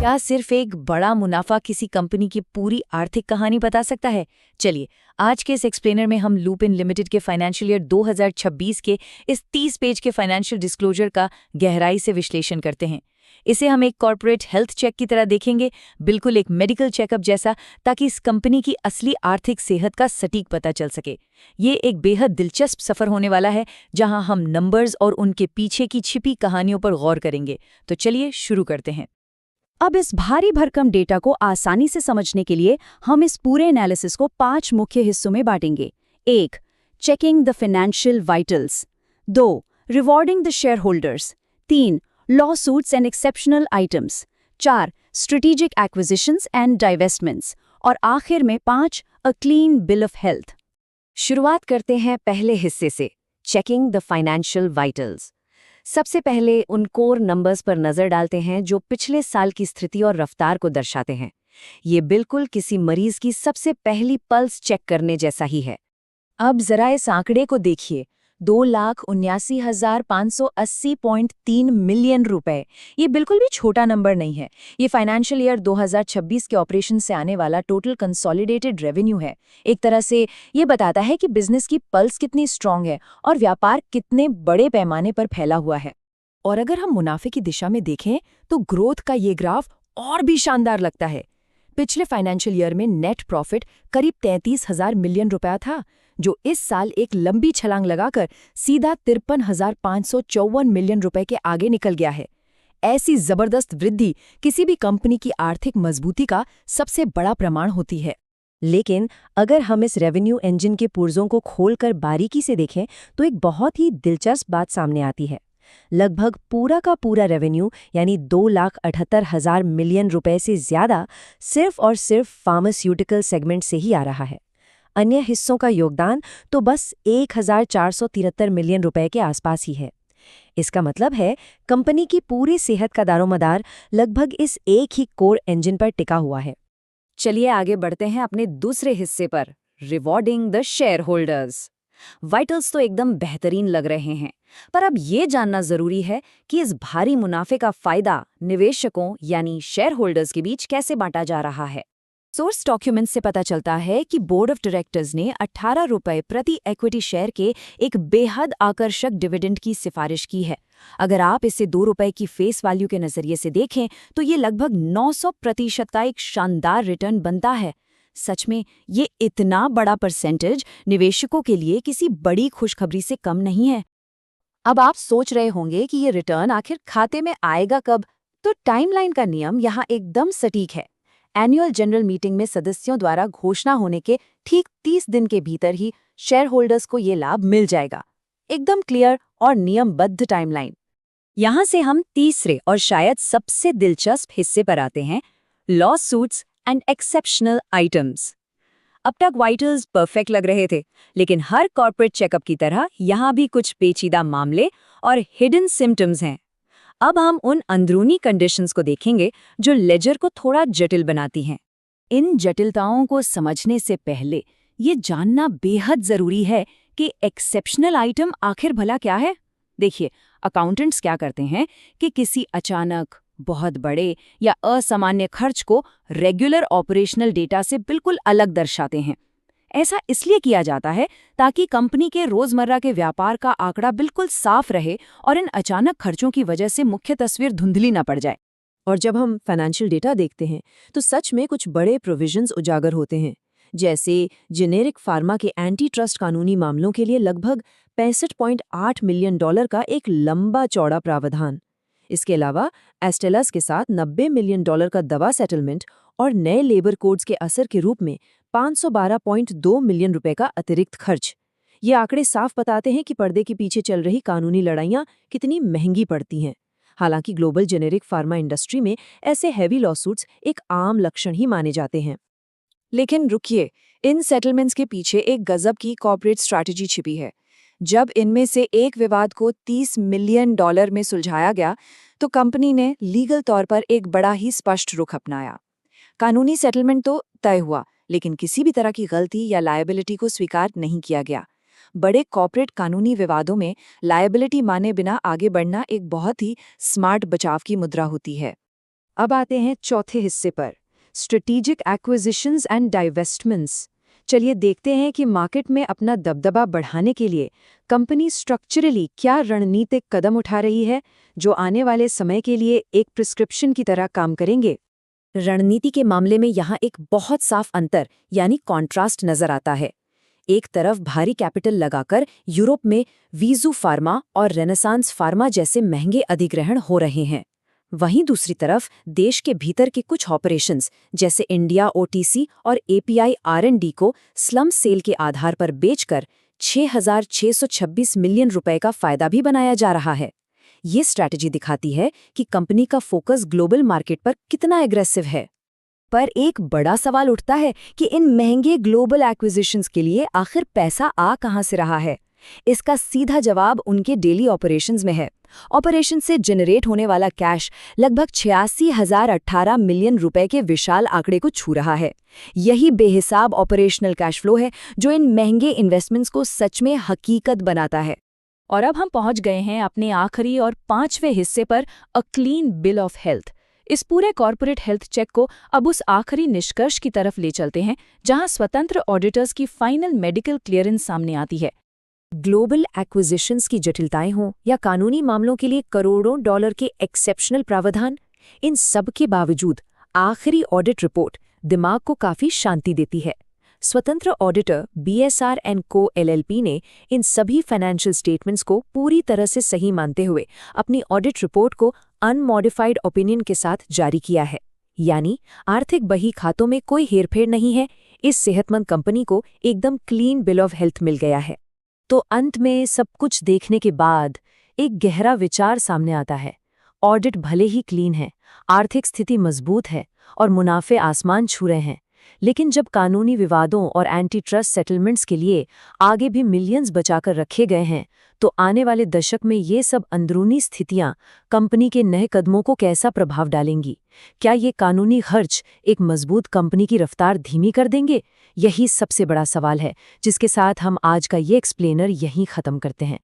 क्या सिर्फ एक बड़ा मुनाफा किसी कंपनी की पूरी आर्थिक कहानी बता सकता है? चलिए, आज के इस एक्सप्लेनर में हम लुपिन लिमिटेड के फाइनेंशियल ईयर 2026 के इस 30 पेज के फाइनेंशियल डिस्क्लोजर का गहराई से विश्लेषण करते हैं। इसे हम एक कॉर्पोरेट हेल्थ चेक की तरह देखेंगे, बिल्कुल एक मेडिकल चेकअप जैसा, ताकि इस कंपनी की असली आर्थिक सेहत का सटीक पता चल सके। ये एक बेहद दिलचस्प सफर होने वाला है, जहां हम नंबर्स और उनके पीछे की छिपी कहानियों पर गौर करेंगे। तो चलिए शुरू करते हैं। अब इस भारी भरकम डेटा को आसानी से समझने के लिए हम इस पूरे एनालिसिस को 5 मुख्य हिस्सों में बांटेंगे। 1. Checking the financial vitals. 2. Rewarding the share holders. 3. Law suits and exceptional items. 4. Strategic acquisitions and divestments. और आखिर में 5. A clean bill of health. शुरुआत करते हैं पहले हिस्से से, चेकिंग द फाइनेंशियल वाइटल्स। सबसे पहले उन कोर नंबर्स पर नजर डालते हैं जो पिछले साल की स्थिति और रफ्तार को दर्शाते हैं। ये बिल्कुल किसी मरीज की सबसे पहली पल्स चेक करने जैसा ही है। अब जरा इस आंकड़े को देखिए, 2,79,580.3 मिलियन रुपए। ये बिल्कुल भी छोटा नंबर नहीं है। ये फाइनेंशियल ईयर 2026 के ऑपरेशन से आने वाला टोटल कंसोलिडेटेड रेवेन्यू है। एक तरह से ये बताता है कि बिजनेस की पल्स कितनी स्ट्रांग है और व्यापार कितने बड़े पैमाने पर फैला हुआ है। और अगर हम मुनाफे की दिशा में देखें तो ग्रोथ का ये ग्राफ और भी शानदार लगता है। पिछले फाइनेंशियल ईयर में नेट प्रॉफिट करीब 33,000 मिलियन रुपया था, जो इस साल एक लंबी छलांग लगाकर सीधा 53,554 मिलियन रुपए के आगे निकल गया है। ऐसी जबरदस्त वृद्धि किसी भी कंपनी की आर्थिक मजबूती का सबसे बड़ा प्रमाण होती है। लेकिन अगर हम इस रेवेन्यू इंजन के पुर्जों को खोलकर बारीकी से देखें तो एक बहुत ही दिलचस्प बात सामने आती है। लगभग पूरा का पूरा रेवेन्यू यानी 2,78,000 मिलियन रुपए से ज्यादा सिर्फ और सिर्फ फार्मास्यूटिकल सेगमेंट से ही आ रहा है। अन्य हिस्सों का योगदान तो बस 1,473 मिलियन रुपए के आसपास ही है। इसका मतलब है कंपनी की पूरी सेहत का दारोमदार लगभग इस एक ही कोर इंजन पर टिका हुआ है। चलिए आगे बढ़ते हैं अपने दूसरे हिस्से पर, rewarding the share holders. Vitals तो एकदम बेहतरीन लग रहे हैं, पर अब ये जानना जरूरी है कि इस भारी मुनाफे का फायदा निवेशकों यानी शेयर होल्डर्स के बीच कैसे बांटा जा रहा है। सोर्स डॉक्यूमेंट से पता चलता है कि बोर्ड ऑफ डायरेक्टर्स ने 18 रुपए प्रति इक्विटी शेयर के एक बेहद आकर्षक डिविडेंड की सिफारिश की है। अगर आप इसे 2 रुपए की फेस वैल्यू के नजरिए से देखें तो ये लगभग 900% का एक शानदार रिटर्न बनता है। सच में ये इतना बड़ा परसेंटेज निवेशकों के लिए किसी बड़ी खुशखबरी से कम नहीं है। अब आप सोच रहे होंगे कि ये रिटर्न आखिर खाते में आएगा कब, तो टाइमलाइन का नियम यहाँ एकदम सटीक है। एनुअल जनरल मीटिंग में सदस्यों द्वारा घोषणा होने के ठीक 30 दिन के भीतर ही शेयर होल्डर्स को ये लाभ मिल जाएगा। एकदम क्लियर और नियमबद्ध टाइमलाइन। यहाँ से हम तीसरे और शायद सबसे दिलचस्प हिस्से पर आते हैं, law suits and exceptional items. अब तक वाइटल्स परफेक्ट लग रहे थे, लेकिन हर कॉर्पोरेट चेकअप की तरह यहाँ भी कुछ पेचीदा मामले और हिडन सिम्टम्स हैं। अब हम उन अंदरूनी कंडीशंस को देखेंगे जो लेजर को थोड़ा जटिल बनाती हैं। इन जटिलताओं को समझने से पहले ये जानना बेहद जरूरी है कि एक्सेप्शनल आइटम आखिर भला क्या है। देखिए, अकाउंटेंट्स क्या करते हैं कि किसी अचानक बहुत बड़े या असामान्य खर्च को रेगुलर ऑपरेशनल डेटा से बिल्कुल अलग दर्शाते हैं। ऐसा इसलिए किया जाता है ताकि कंपनी के रोजमर्रा के व्यापार का आंकड़ा बिल्कुल साफ रहे और इन अचानक खर्चों की वजह से मुख्य तस्वीर धुंधली न पड़ जाए। और जब हम फाइनेंशियल डेटा देखते हैं तो सच में कुछ बड़े प्रोविजंस उजागर होते हैं, जैसे जेनेरिक फार्मा के एंटी ट्रस्ट कानूनी मामलों के लिए लगभग $65.8 मिलियन का एक लंबा चौड़ा प्रावधान। इसके अलावा एस्टेलस के साथ $90 मिलियन का दवा सेटलमेंट और नए लेबर कोड्स के असर के रूप में 512.2 मिलियन रुपए का अतिरिक्त खर्च। ये आंकड़े साफ बताते हैं कि पर्दे के पीछे चल रही कानूनी लड़ाइयां कितनी महंगी पड़ती हैं। हालांकि ग्लोबल जेनेरिक फार्मा इंडस्ट्री में ऐसे हैवी लॉसूट्स एक आम लक्षण ही माने जाते हैं। लेकिन रुकिए, इन सेटलमेंट्स के पीछे एक गजब की कॉर्पोरेट स्ट्रैटेजी छिपी है। जब इनमें से एक विवाद को $30 मिलियन में सुलझाया गया तो कंपनी ने लीगल तौर पर एक बड़ा ही स्पष्ट रुख अपनाया। कानूनी सेटलमेंट तो तय हुआ, लेकिन किसी भी तरह की गलती या लायबिलिटी को स्वीकार नहीं किया गया। बड़े कॉर्पोरेट कानूनी विवादों में लायबिलिटी माने बिना आगे बढ़ना एक बहुत ही स्मार्ट बचाव की मुद्रा होती है। अब आते हैं चौथे हिस्से पर, स्ट्रेटेजिक एक्विजिशंस एंड डाइवेस्टमेंट्स। चलिए देखते हैं कि मार्केट में अपना दबदबा बढ़ाने के लिए कंपनी स्ट्रक्चरली क्या रणनीतिक कदम उठा रही है, जो आने वाले समय के लिए एक प्रिस्क्रिप्शन की तरह काम करेंगे। रणनीति के मामले में यहाँ एक बहुत साफ अंतर यानी कॉन्ट्रास्ट नजर आता है। एक तरफ भारी कैपिटल लगाकर यूरोप में वीजू फार्मा और रेनेसांस फार्मा जैसे महंगे अधिग्रहण हो रहे हैं। वहीं दूसरी तरफ देश के भीतर के कुछ ऑपरेशंस जैसे इंडिया ओटीसी और एपीआई आर&डी को स्लम सेल के आधार पर बेचकर 6,626 मिलियन रुपए का फायदा भी बनाया जा रहा है। ये स्ट्रैटेजी दिखाती है कि कंपनी का फोकस ग्लोबल मार्केट पर कितना एग्रेसिव है। पर एक बड़ा सवाल उठता है कि इन महंगे ग्लोबल एक्विजिशंस के लिए आखिर पैसा आ कहां से रहा है। इसका सीधा जवाब उनके डेली ऑपरेशंस में है। ऑपरेशन से जनरेट होने वाला कैश लगभग 86,018 मिलियन रुपए के विशाल आंकड़े को छू रहा है। यही बेहिसाब ऑपरेशनल कैश फ्लो है जो इन महंगे इन्वेस्टमेंट्स को सच में हकीकत बनाता है। और अब हम पहुंच गए हैं अपने आखिरी और 5वें हिस्से पर, अ क्लीन बिल ऑफ हेल्थ। इस पूरे कॉर्पोरेट हेल्थ चेक को अब उस आखिरी निष्कर्ष की तरफ ले चलते हैं जहां स्वतंत्र ऑडिटर्स की फाइनल मेडिकल क्लियरेंस सामने आती है। ग्लोबल एक्विजिशंस की जटिलताएं हों या कानूनी मामलों के लिए करोड़ों डॉलर के एक्सेप्शनल प्रावधान, इन सब के बावजूद आखिरी ऑडिट रिपोर्ट दिमाग को काफी शांति देती है। स्वतंत्र ऑडिटर BSR & Co LLP ने इन सभी फाइनेंशियल स्टेटमेंट्स को पूरी तरह से सही मानते हुए अपनी ऑडिट रिपोर्ट को अनमॉडिफाइड ओपिनियन के साथ जारी किया है। यानी आर्थिक बही खातों में कोई हेरफेर नहीं है। इस सेहतमंद कंपनी को एकदम क्लीन बिल ऑफ हेल्थ मिल गया है। तो अंत में सब कुछ देखने के बाद एक गहरा विचार सामने आता है। ऑडिट भले ही क्लीन है, आर्थिक स्थिति मजबूत है और मुनाफे आसमान छू रहे हैं, लेकिन जब कानूनी विवादों और एंटी ट्रस्ट सेटलमेंट्स के लिए आगे भी मिलियंस बचाकर रखे गए हैं, तो आने वाले दशक में ये सब अंदरूनी स्थितियां कंपनी के नए कदमों को कैसा प्रभाव डालेंगी? क्या ये कानूनी खर्च एक मजबूत कंपनी की रफ्तार धीमी कर देंगे? यही सबसे बड़ा सवाल है, जिसके साथ हम आज का ये एक्सप्लेनर यहीं खत्म करते हैं।